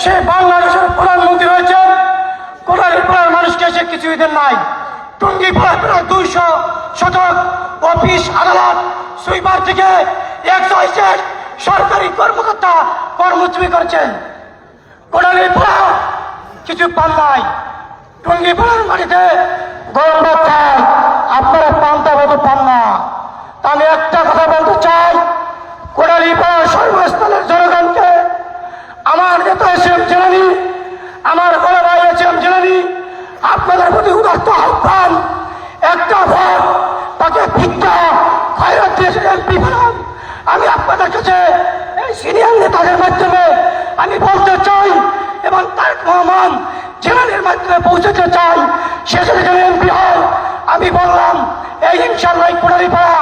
সে বাংলাদেশের প্রধানমন্ত্রী রয়েছেন, কোটালীপাড়ার মানুষকে সে কিছুই দেন নাই। টুঙ্গিপাড়ায় প্রায় 200 শতক অফিস আদালত সুইপার থেকে এক্সাইজ সরকারি কর্মকর্তা কর্মচারী করেছেন। কোটালীপাড়া কিছু পান নাই। টুঙ্গিপাড়ার মাটিতে গরম ভাত খায়, আপনারা পান্তা ভাত পান না। তা আমি একটা কথা বলতে চাই, কোটালীপাড়ার সর্বস্তরের জনগণকে আমার নেতা এসএম জেলানি, আমার বড় ভাই এসএম জেলানি, আপনাদের প্রতি উদাত্ত আহ্বান, একটা ভোট তাকে ভিক্ষা খয়রাত দিয়েছেন এমপি বানান। আমি আপনাদের কাছে এই সিনিয়র নেতাদের মাধ্যমে আমি বলতে চাই এবং তারেক রহমান জেলানির মাধ্যমে পৌঁছতে চাই, শেষে যেখানে এমপি হয় আমি বললাম এই ইনশাল্লাহ কোটালীপাড়া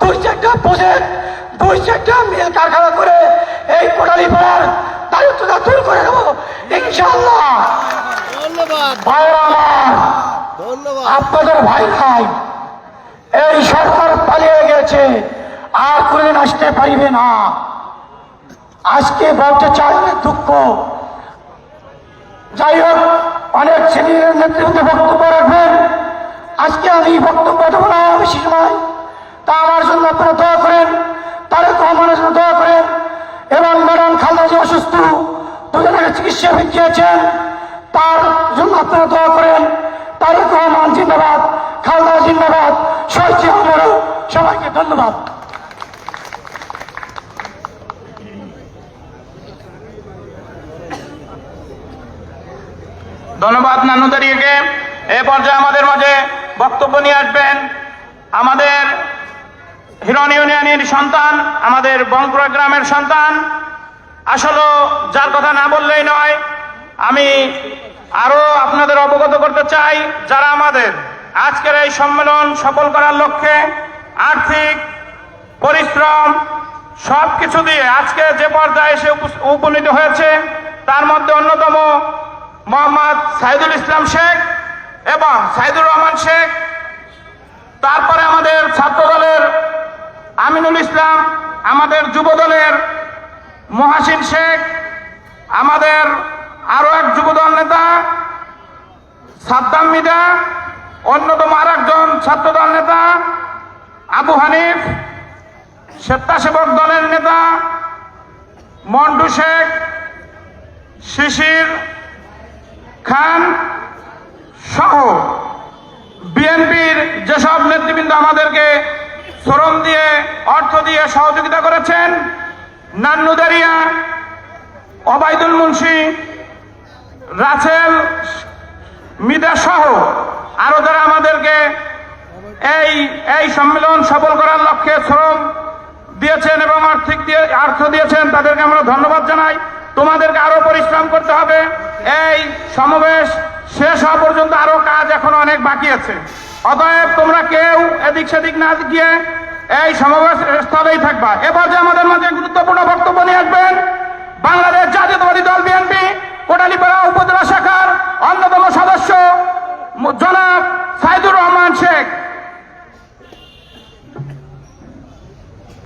2-4টা প্রজেক্ট 2-4টা মিল কারখানা করে এই কোটালীপাড়ার দায়িত্বটা দূর করে দেবো ইনশাল্লাহ। ভাইরা আমার, আপনাদের ভাই ভাই এই সরকার পালিয়ে গেছে, আর কোনদিন আসতে পারিবে না। আজকে বলতে চাই দুঃখ। যাই হোক, অনেক সিনিয়র নেতৃত্ব বক্তব্য রাখবেন, আজকে আমি বক্তব্য দেবো না বেশি সময়। তা আমার জন্য আপনারা দোয়া করেন, তারেক রহমানের জন্য দোয়া করেন এবং ম্যাডাম খালেদা জিয়া অসুস্থ, দুজনের চিকিৎসা ভিজিয়েছেন, তার জন্য আপনারা দোয়া করেন। তারেক রহমান জিন্দাবাদ, খালেদা জিন্দাবাদ, শহীদ জিয়া। সবাইকে ধন্যবাদ। ধন্যবাদ নানুদারিকে। এ পর্যায়ে আমাদের মাঝে বক্তব্য নিয়ে আসবেন আমাদের হিরন ইউনিয়নের সন্তান, আমাদের বংপুরা গ্রামের সন্তান, আসলে যার কথা না বললেই নয়। আমি আরো আপনাদের অবগত করতে চাই, যারা আমাদের আজকের এই সম্মেলন সফল করার লক্ষ্যে আর্থিক পরিশ্রম সবকিছু দিয়ে আজকে যে পর্যায়ে এসে উপনীত হয়েছে, তার মধ্যে অন্যতম মোহাম্মদ সাইদুল ইসলাম শেখ এবং সাইদুর রহমান শেখ, তারপরে আমাদের ছাত্র দলের আমিনুল ইসলাম, আমাদের যুব দলের মহাসিন শেখ, আমাদের আরো এক যুবদল নেতা সাদ্দাম মিদা, অন্যতম আর একজন ছাত্রদল নেতা আবু হানিফ, স্বেচ্ছাসেবক দলের নেতা মন্টু শেখ, শিশির খান সহ বিএনপির যেসব নেতৃবৃন্দ আমাদেরকে শ্রম দিয়ে অর্থ দিয়ে সহযোগিতা করেছেন, নান্নুদারিয়া, ওবায়দুল মুন্সি, রাসেল মিদা সহ আরো যারা আমাদেরকে এই সম্মেলন সফল করার লক্ষ্যে শ্রম দিয়েছেন এবং অর্থ দিয়েছেন, তাদেরকে আমরা ধন্যবাদ জানাই। তোমাদেরকে আরো পরিশ্রম করতে হবে। এই সমাবেশ শেষ হওয়া পর্যন্ত আরো কাজ এখন অনেক বাকি আছে। অতএব তোমরা কেউ এদিক সেদিক না গিয়ে এই সমাবেশ স্থলেই থাকবা। এবার যে আমাদের মাঝে গুরুত্বপূর্ণ বক্তব্য নিয়ে আসবেন বাংলাদেশ জাতীয়তাবাদী দল বিএনপি কোটালীপাড়া উপজেলা শাখার অন্যতম সদস্য জনাব সাইদুর রহমান শেখ।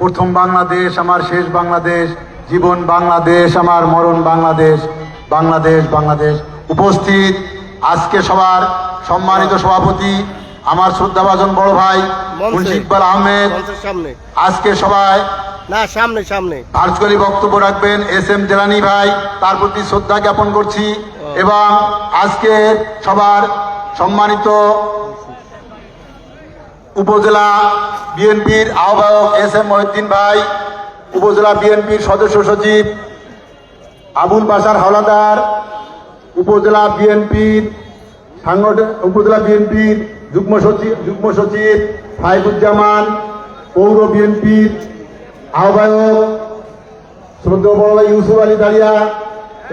প্রথম বাংলাদেশ আমার শেষ বাংলাদেশ, জীবন বাংলাদেশ আমার মরণ বাংলাদেশ, বাংলাদেশ বাংলাদেশ। উপস্থিত আজকে সবার সম্মানিত সভাপতি আমার শ্রদ্ধাভাজন বড় ভাই মুন্সি ইকবাল আহমেদ, আজকে সবাই সামনে ভার্চুয়ালি বক্তব্য রাখবেন এসএম জেলানি ভাই, তার প্রতি শ্রদ্ধা জ্ঞাপন করছি। এবং আজকে সবার সম্মানিত উপজেলা বিএনপির আহ্বায়ক এসএম মহিউদ্দিন ভাই, উপজেলা বিএনপির সদস্য সচিব আবুল বাশার হাওলাদার, উপজেলা বিএনপির যুগ্ম সচিব ফাইজুজ্জামান, পৌর বিএনপির আহ্বায়ক শ্রদ্ধেয় বড় ভাই ইউসুফ আলী দাঁড়িয়া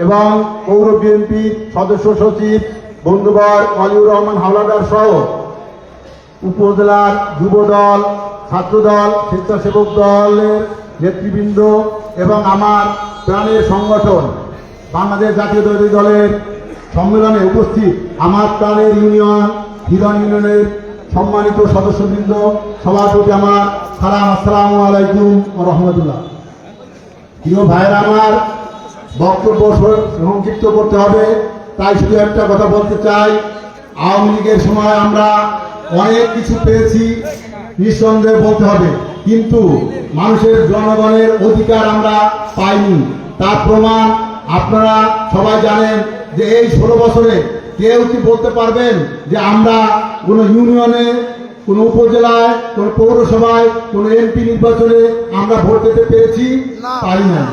এবং পৌর বিএনপির সদস্য সচিব বন্ধুবর ওয়ালিউর রহমান হাওলাদার সহ উপজেলার যুবদল, ছাত্রদল, স্বেচ্ছাসেবক দলের নেতৃবৃন্দ এবং আমার প্রাণের সংগঠন বাংলাদেশ জাতীয়তাবাদী দলের সম্মেলনে উপস্থিত আমার প্রাণের ইউনিয়ন হিরন ইউনিয়নের সম্মানিত সদস্যবৃন্দ, সবার প্রতি আমার সালাম, আসসালামু আলাইকুম ওয়া রাহমাতুল্লাহ। প্রিয় ভাইয়েরা আমার, বক্তব্য সংক্ষিপ্ত করতে হবে। তাই শুধু একটা কথা বলতে চাই, আওয়ামী লীগের সময় আমরা অনেক কিছু পেয়েছি, নিঃসন্দেহে বলতে হবে, কিন্তু মানুষের জনগণের অধিকার আমরা পাইনি। তার প্রমাণ আপনারা সবাই জানেন যে এই 16 বছরে কেউ কি বলতে পারবেন যে আমরা কোনো ইউনিয়নে, কোনো উপজেলায়, কোনো পৌরসভায়, কোনো এমপি নির্বাচনে আমরা ভোট দিতে পেরেছি? পারি না।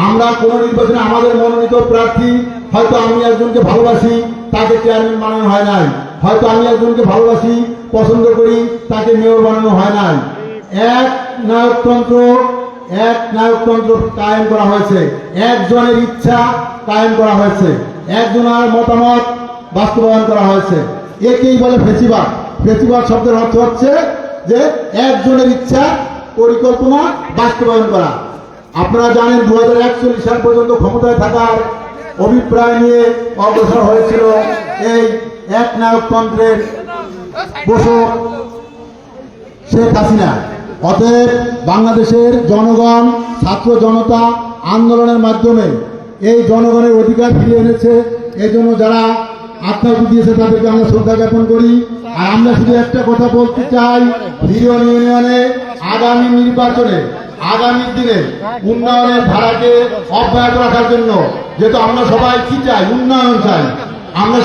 আমরা কোন নির্বাচনে আমাদের মনোনীত প্রার্থী, হয়তো আমি একজনকে ভালোবাসি, তাকে চেয়ারম্যান বানানো হয় নাই, হয়তো আমি একজনকে ভালোবাসি, পছন্দ করি, তাকে মেয়র বানানো হয় নাই। এক নায়কতন্ত্র কায়েম করা হয়েছে, একজনের ইচ্ছা কায়েম করা হয়েছে, একজনের মতামত বাস্তবায়ন করা হয়েছে। একেই বলে ফেসিবাদ। ফেসিবাদ শব্দের অর্থ হচ্ছে যে একজনের ইচ্ছা পরিকল্পনা বাস্তবায়ন করা। আপনারা জানেন 2041 সাল পর্যন্ত ক্ষমতায় থাকার অভিপ্রায় নিয়ে অগ্রসর হয়েছিল এই একনায়কতন্ত্রের পোষক শেখ হাসিনা। অতএব বাংলাদেশের জনগণ, ছাত্র জনতা আন্দোলনের মাধ্যমে এই জনগণের অধিকার ফিরিয়ে এনেছে। এই জন্য যারা আত্মাহুতি দিয়েছে তাদেরকে আমরা শ্রদ্ধা জ্ঞাপন করি। আর আমরা শুধু একটা কথা বলতে চাই, হিরন ইউনিয়নে আগামী নির্বাচনে, আগামী দিনে উন্নয়নের ধারাকে অব্যাহত রাখার জন্য, যেহেতু আমরা সবাই কি চাই, উন্নয়ন চাই, আমরা